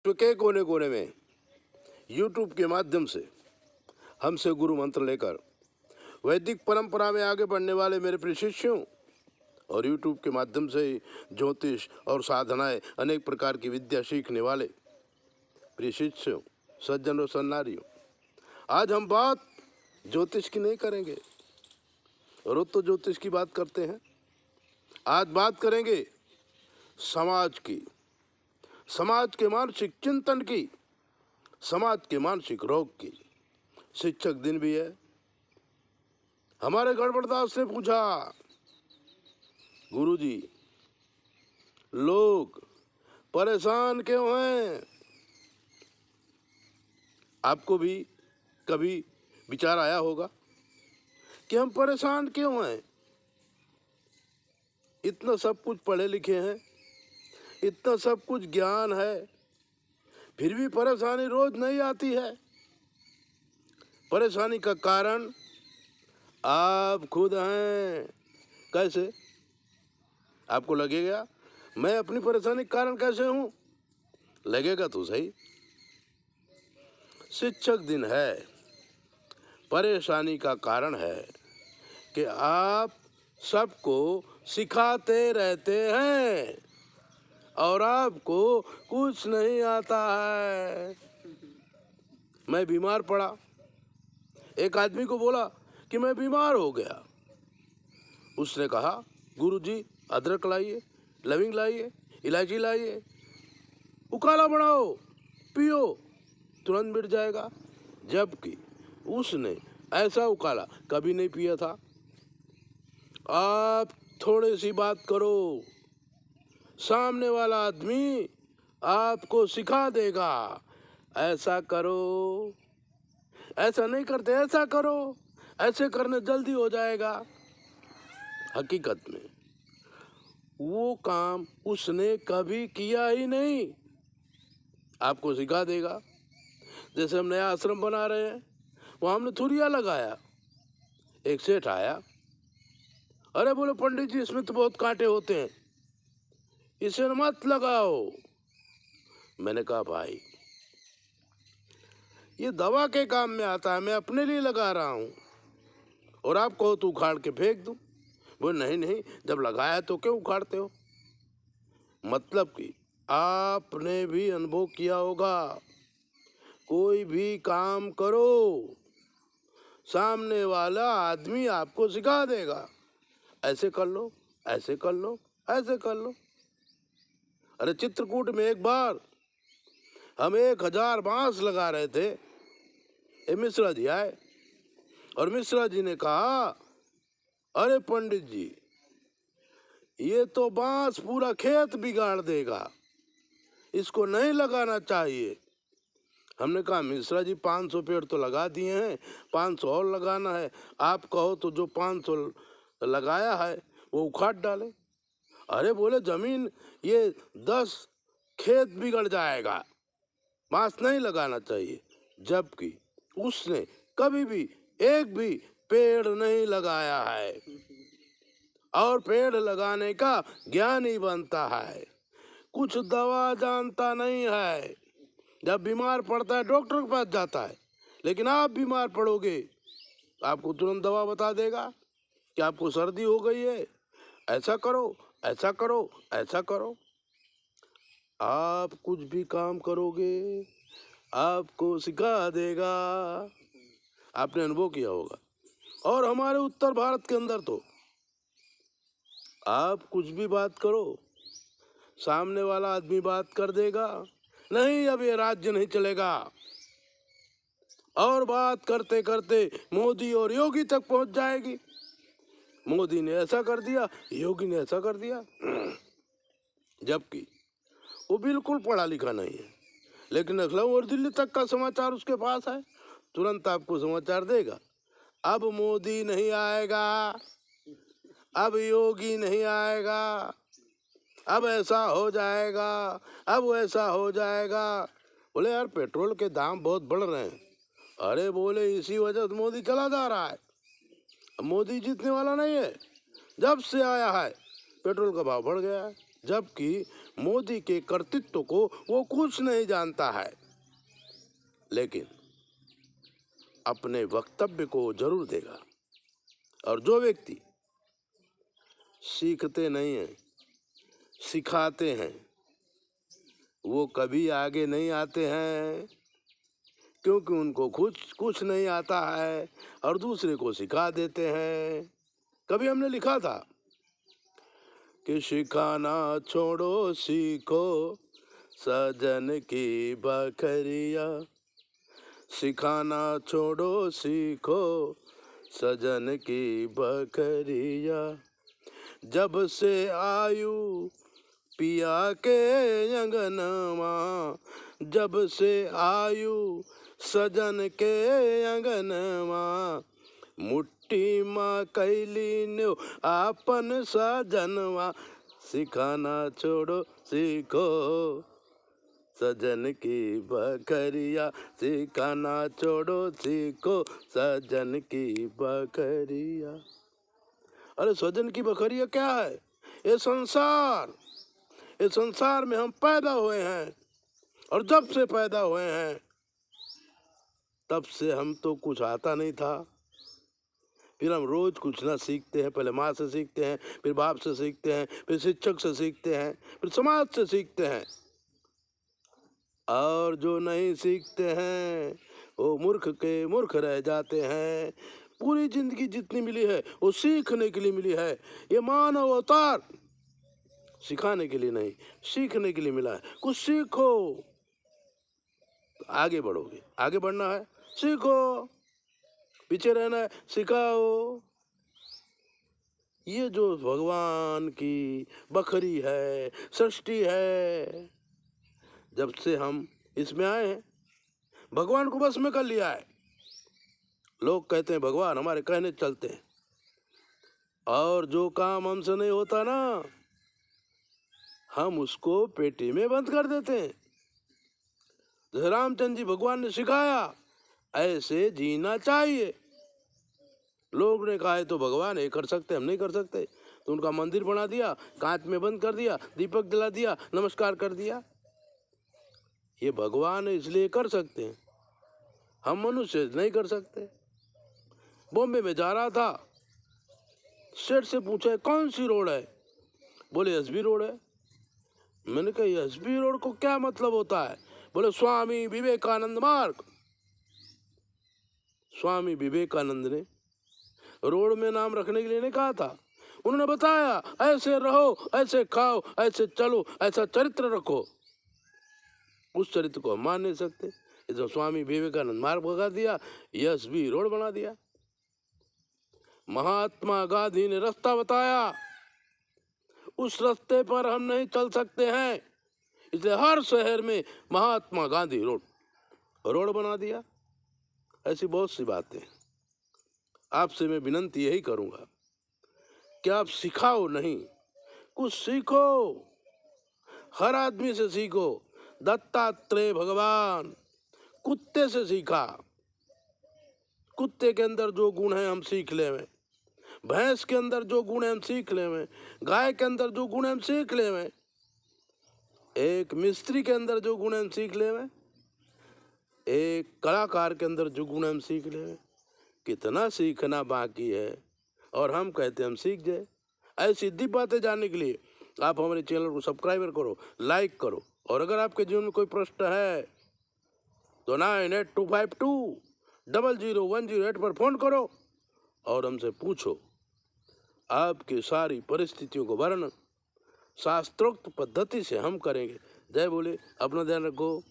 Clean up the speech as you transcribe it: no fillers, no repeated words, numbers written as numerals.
विश्व के कोने कोने में यूट्यूब के माध्यम से हमसे गुरु मंत्र लेकर वैदिक परंपरा में आगे बढ़ने वाले मेरे प्रिय शिष्यों और यूट्यूब के माध्यम से ज्योतिष और साधनाएं अनेक प्रकार की विद्या सीखने वाले प्रिय शिष्यों, सज्जनों, सन्नारियों, आज हम बात ज्योतिष की नहीं करेंगे। रोज तो ज्योतिष की बात करते हैं। आज बात करेंगे समाज की, समाज के मानसिक चिंतन की, समाज के मानसिक रोग की। शिक्षक दिन भी है। हमारे गड़बड़दास ने पूछा, गुरुजी लोग परेशान क्यों हैं? आपको भी कभी विचार आया होगा कि हम परेशान क्यों हैं? इतना सब कुछ पढ़े लिखे हैं, इतना सब कुछ ज्ञान है, फिर भी परेशानी रोज नहीं आती है। परेशानी का कारण आप खुद हैं। कैसे? आपको लगेगा मैं अपनी परेशानी का कारण कैसे हूं? लगेगा तो सही। शिक्षक दिन है, परेशानी का कारण है कि आप सबको सिखाते रहते हैं और आपको कुछ नहीं आता है। मैं बीमार पड़ा, एक आदमी को बोला कि मैं बीमार हो गया। उसने कहा, गुरुजी अदरक लाइए, लविंग लाइए, इलायची लाइए, उकाला बनाओ, पियो, तुरंत मिट जाएगा। जबकि उसने ऐसा उकाला कभी नहीं पिया था। आप थोड़ी सी बात करो, सामने वाला आदमी आपको सिखा देगा। ऐसा करो, ऐसा नहीं करते, ऐसा करो, ऐसे करने जल्दी हो जाएगा। हकीकत में वो काम उसने कभी किया ही नहीं, आपको सिखा देगा। जैसे हम नया आश्रम बना रहे हैं, वहाँ हमने थुरिया लगाया। एक सेठ आया, अरे बोले पंडित जी इसमें तो बहुत कांटे होते हैं, इसे मत लगाओ। मैंने कहा भाई ये दवा के काम में आता है, मैं अपने लिए लगा रहा हूँ और आप कहो तो उखाड़ के फेंक दूँ। बोले नहीं नहीं, जब लगाया तो क्यों उखाड़ते हो? मतलब कि आपने भी अनुभव किया होगा, कोई भी काम करो सामने वाला आदमी आपको सिखा देगा। ऐसे कर लो, ऐसे कर लो, ऐसे कर लो। अरे चित्रकूट में एक बार हम 1000 बांस लगा रहे थे। मिश्रा जी आए और मिश्रा जी ने कहा, अरे पंडित जी ये तो बांस पूरा खेत बिगाड़ देगा, इसको नहीं लगाना चाहिए। हमने कहा मिश्रा जी 500 पेड़ तो लगा दिए हैं, 500 और लगाना है। आप कहो तो जो 500 लगाया है वो उखाड़ डाले। अरे बोले जमीन ये 10 खेत बिगड़ जाएगा, बांस नहीं लगाना चाहिए। जबकि उसने कभी भी एक भी पेड़ नहीं लगाया है और पेड़ लगाने का ज्ञान ही बनता है, कुछ दवा जानता नहीं है। जब बीमार पड़ता है डॉक्टर के पास जाता है, लेकिन आप बीमार पड़ोगे आपको तुरंत दवा बता देगा कि आपको सर्दी हो गई है, ऐसा करो, ऐसा करो, ऐसा करो। आप कुछ भी काम करोगे आपको सिखा देगा। आपने अनुभव किया होगा। और हमारे उत्तर भारत के अंदर तो आप कुछ भी बात करो, सामने वाला आदमी बात कर देगा, नहीं अब ये राज्य नहीं चलेगा। और बात करते करते मोदी और योगी तक पहुंच जाएगी। मोदी ने ऐसा कर दिया, योगी ने ऐसा कर दिया। जबकि वो बिल्कुल पढ़ा लिखा नहीं है, लेकिन लखनऊ और दिल्ली तक का समाचार उसके पास है, तुरंत आपको समाचार देगा। अब मोदी नहीं आएगा, अब योगी नहीं आएगा, अब ऐसा हो जाएगा, अब वैसा हो जाएगा। बोले यार पेट्रोल के दाम बहुत बढ़ रहे हैं। अरे बोले इसी वजह से मोदी चला जा रहा है, मोदी जीतने वाला नहीं है। जब से आया है पेट्रोल का भाव बढ़ गया है। जबकि मोदी के कर्तृत्व को वो कुछ नहीं जानता है, लेकिन अपने वक्तव्य को जरूर देगा। और जो व्यक्ति सीखते नहीं हैं, सिखाते हैं, वो कभी आगे नहीं आते हैं, क्योंकि उनको कुछ नहीं आता है और दूसरे को सिखा देते हैं। कभी हमने लिखा था कि सिखाना छोड़ो सीखो सजन की बखरिया, सिखाना छोड़ो सीखो सजन की बखरिया, जब से आयु पिया के अंगनमा, जब से आयु सजन के अंगनमा, मुट्ठी माँ कैली न्यो आपन सजनवा, सिखाना छोड़ो सीखो सजन की बखरिया, सिखाना छोड़ो सीखो सजन की बखरिया। अरे सजन की बखरिया क्या है? ये संसार, इस संसार में हम पैदा हुए हैं और जब से पैदा हुए हैं तब से हम तो कुछ आता नहीं था। फिर हम रोज कुछ ना सीखते हैं। पहले माँ से सीखते हैं, फिर बाप से सीखते हैं, फिर शिक्षक से सीखते हैं, फिर समाज से सीखते हैं। और जो नहीं सीखते हैं वो मूर्ख के मूर्ख रह जाते हैं। पूरी जिंदगी जितनी मिली है वो सीखने के लिए मिली है। ये मानव अवतार सिखाने के लिए नहीं, सीखने के लिए मिला है। कुछ सीखो तो आगे बढ़ोगे। आगे बढ़ना है सीखो, पीछे रहना है सिखाओ। ये जो भगवान की बखरी है, सृष्टि है, जब से हम इसमें आए हैं भगवान को बस में कर लिया है। लोग कहते हैं भगवान हमारे कहने चलते हैं, और जो काम हमसे नहीं होता ना हम उसको पेटी में बंद कर देते हैं। जैसे रामचंद्र जी भगवान ने सिखाया ऐसे जीना चाहिए। लोग ने कहा है तो भगवान ये कर सकते, हम नहीं कर सकते, तो उनका मंदिर बना दिया, कांच में बंद कर दिया, दीपक जला दिया, नमस्कार कर दिया। ये भगवान इसलिए कर सकते हैं, हम मनुष्य नहीं कर सकते। बॉम्बे में जा रहा था, सेठ से पूछा कौन सी रोड है? बोले एसबी रोड है। मैंने कहा एसबी रोड को क्या मतलब होता है? बोले स्वामी विवेकानंद मार्ग। स्वामी विवेकानंद ने रोड में नाम रखने के लिए नहीं कहा था, उन्होंने बताया ऐसे रहो, ऐसे खाओ, ऐसे चलो, ऐसा चरित्र रखो। उस चरित्र को हम मान नहीं सकते। तो स्वामी विवेकानंद मार्ग भगा दिया, एसबी रोड बना दिया। महात्मा गांधी ने रास्ता बताया, उस रास्ते पर हम नहीं चल सकते हैं, इसलिए हर शहर में महात्मा गांधी रोड बना दिया। ऐसी बहुत सी बातें। आपसे मैं विनती यही करूंगा कि आप सिखाओ नहीं, कुछ सीखो। हर आदमी से सीखो। दत्तात्रेय भगवान कुत्ते से सीखा। कुत्ते के अंदर जो गुण है हम सीख लेवें, भैंस के अंदर जो गुण है हम सीख लेवें, गाय के अंदर जो गुण है हम सीख लेवें, एक मिस्त्री के अंदर जो गुण है हम सीख लेवें, एक कलाकार के अंदर जो गुण है हम सीख लेवें। कितना सीखना बाकी है और हम कहते हैं हम सीख जाए। ऐसी दिव्य बातें जानने के लिए आप हमारे चैनल को सब्सक्राइबर करो, लाइक करो। और अगर आपके जीवन में कोई प्रश्न है तो 9825200108 पर फोन करो और हमसे पूछो। आपकी सारी परिस्थितियों को वर्णन शास्त्रोक्त पद्धति से हम करेंगे। जय बोले, अपना ध्यान रखो।